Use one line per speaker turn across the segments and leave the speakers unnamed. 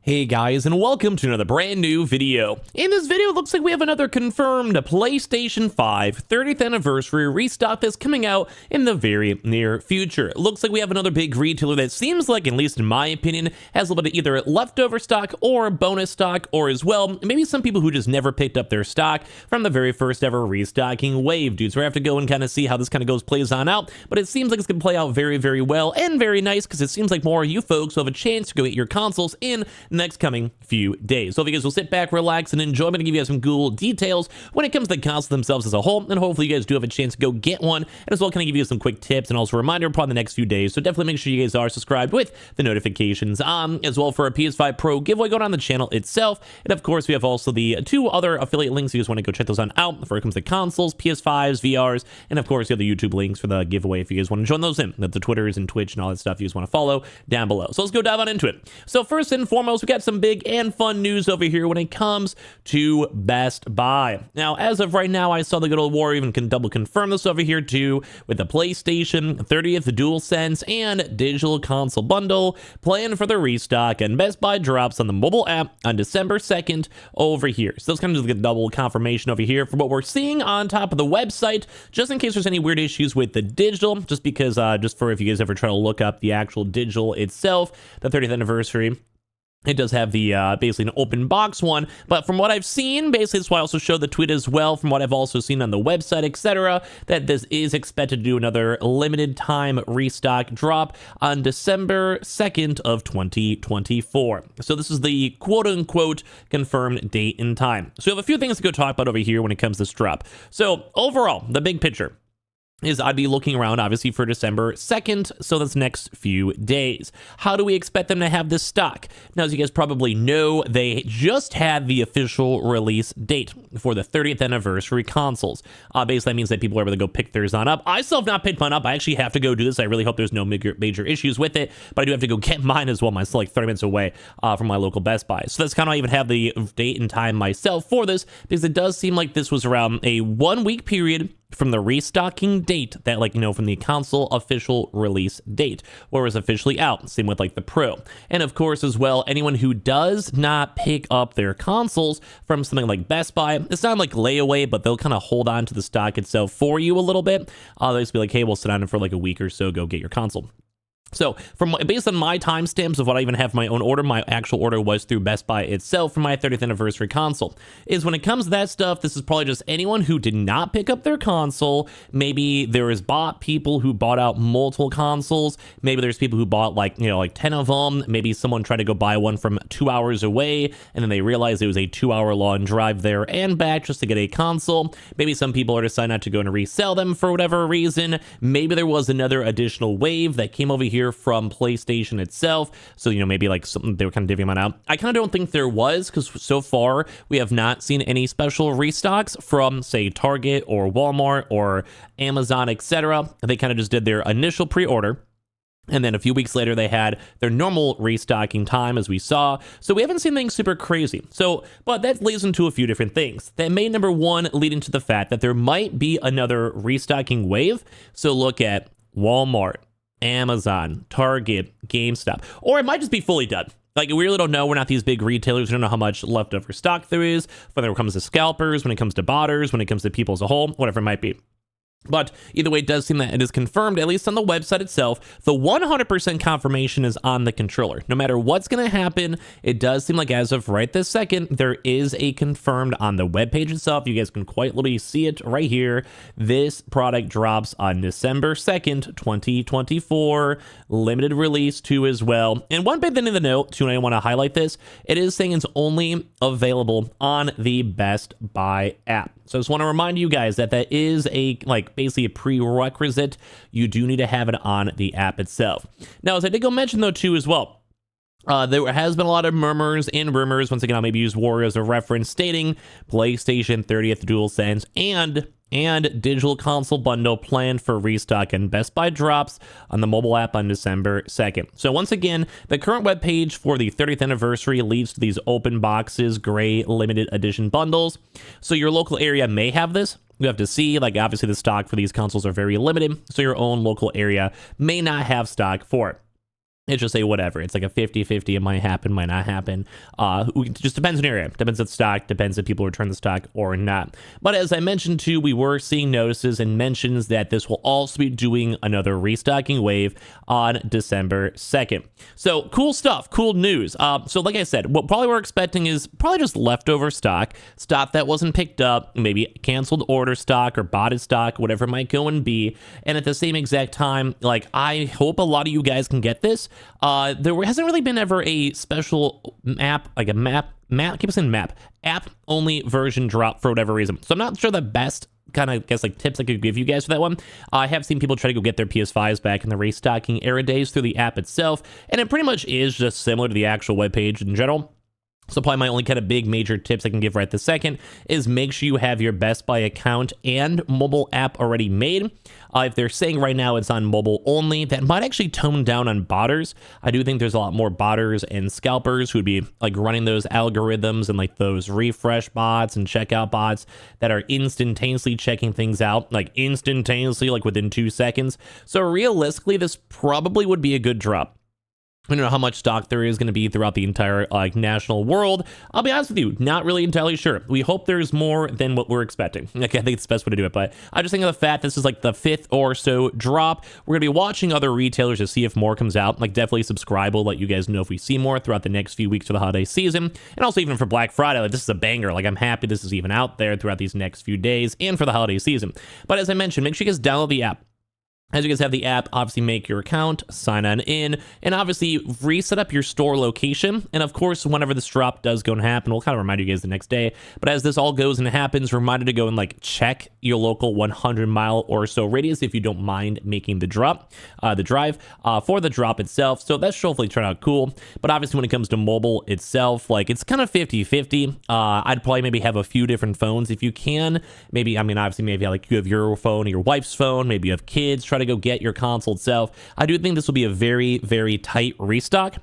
Hey guys, and welcome to another brand new video. In this video, it looks like we have another confirmed PlayStation 5 30th anniversary restock that's coming out in the very near future. It looks like we have another big retailer that seems like, at least in my opinion, has a little bit of either leftover stock or bonus stock, or as well, maybe some people who just never picked up their stock from the very first ever restocking wave, dudes. We're gonna have to go and kind of see how this kind of plays on out, but it seems like it's gonna play out very, very well and very nice, because it seems like more of you folks will have a chance to go get your consoles in next coming few days. So if you guys will sit back, relax, and enjoy, I'm going to give you guys some cool details when it comes to the consoles themselves as a whole, and hopefully you guys do have a chance to go get one, and as well can I give you some quick tips and also a reminder upon the next few days. So definitely make sure you guys are subscribed with the notifications on, as well for a PS5 Pro giveaway going on the channel itself. And of course we have also the two other affiliate links if you guys want to go check those on out before it comes to consoles, PS5s, VRs, and of course you have the YouTube links for the giveaway if you guys want to join those in, the Twitters and Twitch and all that stuff you guys want to follow down below. So let's go dive on into it. So first and foremost, we got some big and fun news over here when it comes to Best Buy. Now, as of right now, I saw the good old war even can double confirm this over here too, with the PlayStation 30th DualSense and digital console bundle planned for the restock, and Best Buy drops on the mobile app on December 2nd over here. So that's kind of just a double confirmation over here for what we're seeing on top of the website, just in case there's any weird issues with the digital, just because just for if you guys ever try to look up the actual digital itself, the 30th anniversary, it does have the basically an open box one, but from what I've seen, basically that's why I also showed the tweet as well, from what I've also seen on the website, etc., that this is expected to do another limited time restock drop on December 2nd of 2024. So this is the quote-unquote confirmed date and time. So we have a few things to go talk about over here when it comes to this drop. So overall, the big picture is I'd be looking around, obviously, for December 2nd, so that's next few days. How do we expect them to have this stock? Now, as you guys probably know, they just had the official release date for the 30th anniversary consoles. Basically, that means that people are able to go pick theirs on up. I still have not picked mine up. I actually have to go do this. I really hope there's no major issues with it, but I do have to go get mine as well. Mine's still like 30 minutes away from my local Best Buy. So that's kind of why I even have the date and time myself for this, because it does seem like this was around a 1 week period from the restocking date that, like, you know, from the console official release date, or was officially out. Same with like the Pro. And of course as well, anyone who does not pick up their consoles from something like Best Buy, it's not like layaway, but they'll kind of hold on to the stock itself for you a little bit. They'll just be like, hey, we'll sit on it for like a week or so, go get your console. So based on my timestamps of what I even have my own order, my actual order was through Best Buy itself for my 30th anniversary console, is when it comes to that stuff, this is probably just anyone who did not pick up their console. Maybe there is people who bought out multiple consoles. Maybe there's people who bought like 10 of them. Maybe someone tried to go buy one from 2 hours away, and then they realized it was a 2-hour long drive there and back just to get a console. Maybe some people are deciding not to go and resell them for whatever reason. Maybe there was another additional wave that came over here from PlayStation itself, so maybe like something they were kind of divvying out. I kind of don't think there was, because so far we have not seen any special restocks from, say, Target or Walmart or Amazon, etc. They kind of just did their initial pre-order, and then a few weeks later, they had their normal restocking time, as we saw. So we haven't seen anything super crazy. But that leads into a few different things. That may, number one, lead into the fact that there might be another restocking wave. So look at Walmart, Amazon, Target, GameStop, or it might just be fully done. Like, we really don't know. We're not these big retailers. We don't know how much leftover stock there is, whether it comes to scalpers, when it comes to botters, when it comes to people as a whole, whatever it might be. But either way, it does seem that it is confirmed, at least on the website itself. The 100% confirmation is on the controller. No matter what's going to happen, it does seem like as of right this second, there is a confirmed on the webpage itself. You guys can quite literally see it right here. This product drops on December 2nd, 2024. Limited release too as well. And one big thing in the note, too, and I want to highlight this, it is saying it's only available on the Best Buy app. So I just want to remind you guys that that is basically a prerequisite. You do need to have it on the app itself. Now, as I did go mention though too as well, there has been a lot of murmurs and rumors. Once again, I'll maybe use War as a reference, stating PlayStation 30th DualSense and digital console bundle planned for restock, and Best Buy drops on the mobile app on December 2nd. So once again, the current webpage for the 30th anniversary leads to these open boxes, gray limited edition bundles. So your local area may have this. You have to see, like, obviously the stock for these consoles are very limited, so your own local area may not have stock for it. It's just say whatever. It's like a 50-50. It might happen, might not happen. It just depends on your area. Depends if stock, depends if people return the stock or not. But as I mentioned too, we were seeing notices and mentions that this will also be doing another restocking wave on December 2nd. So cool stuff, cool news. So like I said, what probably we're expecting is probably just leftover stock that wasn't picked up, maybe canceled order stock or botted stock, whatever it might go and be. And at the same exact time, like I hope a lot of you guys can get this. There hasn't really been ever a special map, like a map, I keep saying map, app only version drop for whatever reason. So I'm not sure the best kind of guess like tips I could give you guys for that one. I have seen people try to go get their PS5s back in the restocking era days through the app itself, and it pretty much is just similar to the actual webpage in general. So probably my only kind of big major tips I can give right this second is make sure you have your Best Buy account and mobile app already made. If they're saying right now it's on mobile only, that might actually tone down on botters. I do think there's a lot more botters and scalpers who would be like running those algorithms and like those refresh bots and checkout bots that are instantaneously checking things out, like instantaneously, like within 2 seconds. So realistically, this probably would be a good drop. I don't know how much stock there is going to be throughout the entire national world. I'll be honest with you, not really entirely sure. We hope there's more than what we're expecting. Okay, I think it's the best way to do it, but I just think of the fact this is like the 5th or so drop. We're going to be watching other retailers to see if more comes out. Like definitely subscribe. We'll let you guys know if we see more throughout the next few weeks for the holiday season. And also even for Black Friday, like this is a banger. Like I'm happy this is even out there throughout these next few days and for the holiday season. But as I mentioned, make sure you guys download the app. As you guys have the app, obviously make your account, sign on in, and obviously reset up your store location. And of course, whenever this drop does go and happen, we'll kind of remind you guys the next day. But as this all goes and happens, reminded to go and like check your local 100-mile or so radius if you don't mind making the drive for the drop itself. So that should hopefully turn out cool. But obviously when it comes to mobile itself, like it's kind of 50-50. I'd probably maybe have a few different phones if you can. Maybe, I mean, obviously maybe like you have your phone or your wife's phone, maybe you have kids, try to go get your console itself. I do think this will be a very, very tight restock.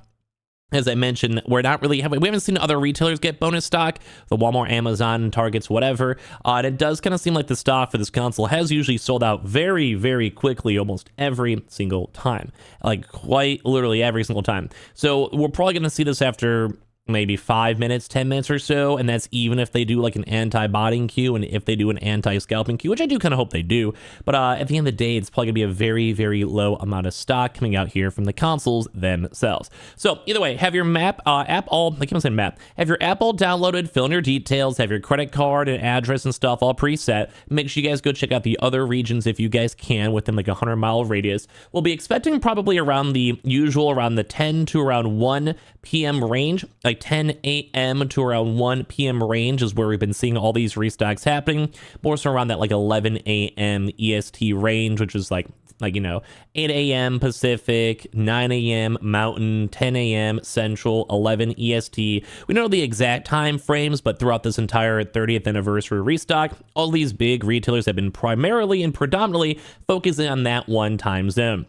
As I mentioned, we haven't seen other retailers get bonus stock, the Walmart, Amazon, Targets, whatever. And it does kind of seem like the stock for this console has usually sold out very, very quickly almost every single time. Like quite literally every single time. So we're probably going to see this after maybe 5 minutes, 10 minutes or so, and that's even if they do like an anti-botting queue and if they do an anti-scalping queue, which I do kind of hope they do. But at the end of the day, it's probably gonna be a very, very low amount of stock coming out here from the consoles themselves. So either way, have your app all downloaded, fill in your details, have your credit card and address and stuff all preset. Make sure you guys go check out the other regions if you guys can within like a 100-mile radius. We'll be expecting probably around the 10 to around 1 p.m. range, like 10 a.m. to around 1 p.m. range is where we've been seeing all these restocks happening. More so around that like 11 a.m. EST range, which is like 8 a.m. Pacific, 9 a.m. Mountain, 10 a.m. Central, 11 EST. We don't know the exact time frames, but throughout this entire 30th anniversary restock, all these big retailers have been primarily and predominantly focusing on that one time zone.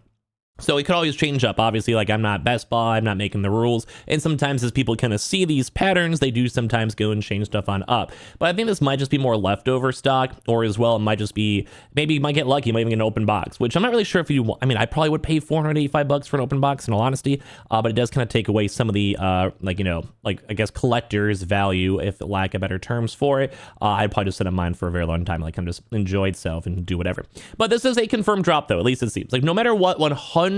So it could always change up. Obviously, like I'm not Best Buy, I'm not making the rules. And sometimes as people kind of see these patterns, they do sometimes go and change stuff on up. But I think this might just be more leftover stock, or as well, it might just be, maybe you might get lucky, you might even get an open box, which I'm not really sure if you want. I mean, I probably would pay $485 for an open box in all honesty, but it does kind of take away some of the, I guess collector's value, if lack of better terms for it. I'd probably just set up mine for a very long time. Like I'm just enjoy itself and do whatever. But this is a confirmed drop though, at least it seems. Like no matter what, 100%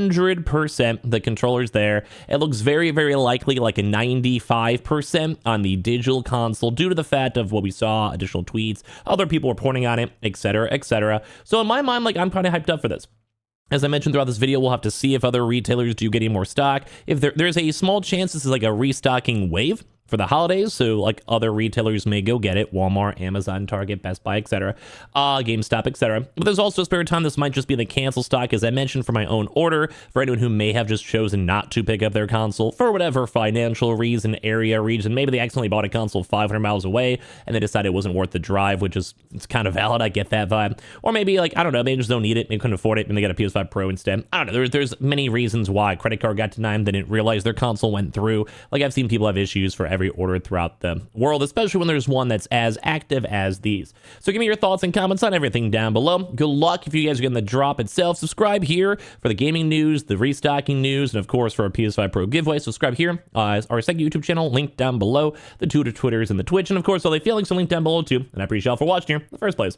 the controller's there. It looks very, very likely like a 95% on the digital console due to the fact of what we saw, additional tweets, other people reporting on it, etc., etc. So in my mind, like I'm kind of hyped up for this. As I mentioned throughout this video, we'll have to see if other retailers do get any more stock. If there's a small chance this is like a restocking wave for the holidays, so like other retailers may go get it, Walmart, Amazon, Target, Best Buy, etc., GameStop, etc. But there's also a spare time this might just be the cancel stock, as I mentioned, for my own order, for anyone who may have just chosen not to pick up their console for whatever financial reason, area, region. Maybe they accidentally bought a console 500 miles away and they decided it wasn't worth the drive, which is, it's kind of valid. I get that vibe. Or maybe like, I don't know, maybe just don't need it, maybe couldn't afford it, and they got a PS5 Pro instead. I don't know, there's many reasons why. Credit card got denied, they didn't realize their console went through. Like I've seen people have issues for every every order throughout the world, especially when there's one that's as active as these. So give me your thoughts and comments on everything down below. Good luck if you guys are getting the drop itself. Subscribe here for the gaming news, the restocking news, and of course for our PS5 Pro giveaway. Subscribe here, our second YouTube channel, linked down below, the Twitters and the Twitch, and of course all the feelings are linked down below too. And I appreciate y'all for watching here in the first place.